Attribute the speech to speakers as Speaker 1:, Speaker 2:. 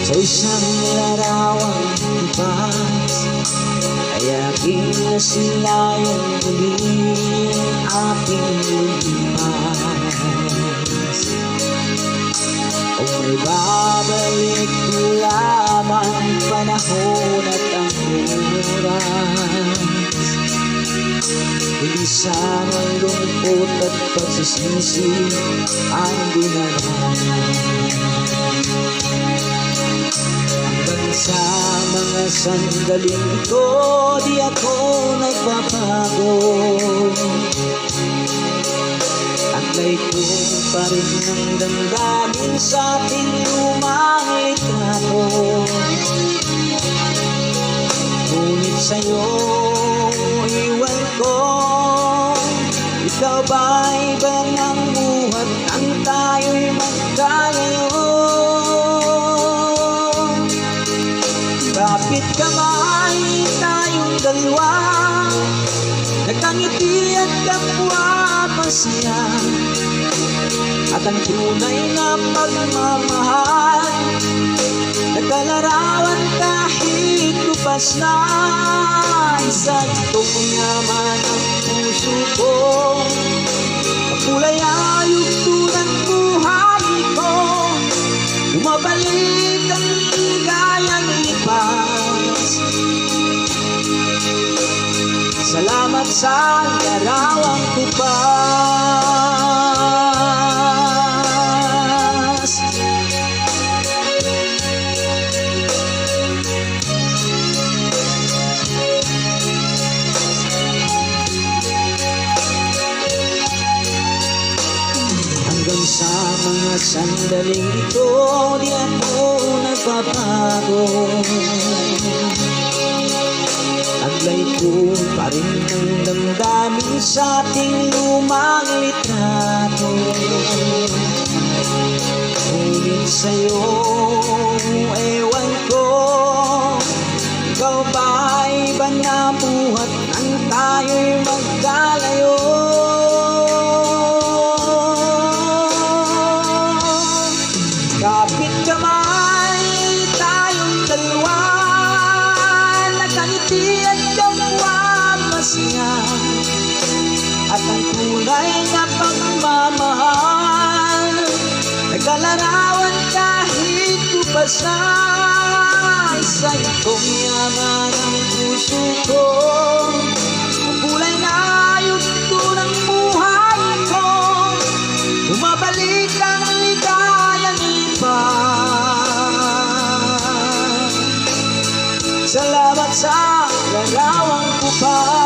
Speaker 1: Sa isang larawang bukas ay aking nasilayang muli aking lumipas. O may babalik lamang panahon at ang oras, hindi sanang lungkot at pagsisisi ang dinaraan. Hanggang sa mga sandaling ito, di ako nagbabago. Taglay ko pa rin ang damdamin sa ating lumang litrato. Ngunit sa'yo iwan ko, ikaw ba'y iba ng buhat ang tayo'y magkalayo? Kapit kamay tayong dalawa, nagkangiti at kapwa masaya, at ang tunay na pagmamahal nagkalarawan kahit lupas na. Isa itong yaman ang puso ko, kulay ayog tulang buhay ko, bumabalik ang ligayang lipas. Salamat sa larawang kupas. Hanggang sa mga sandaling ito, di ako nagbabago. Taglay ko pa rin ang damdamin sa ating lumang litrato. Ngunit sa'yo ewan ko, ikaw ba'y iba na buhat ang tayo'y magkalayo? Kapit kamay tayong dalawa, nagkangiti at kapwa masaya, at ang tunay na pagmamahal nagkalarawan kahit lupas na. Sa itong yaman ang puso ko, ang kulay na ayos ng buhay ko, bumabalik ang ligayang lipas. Salamat sa larawang kupas.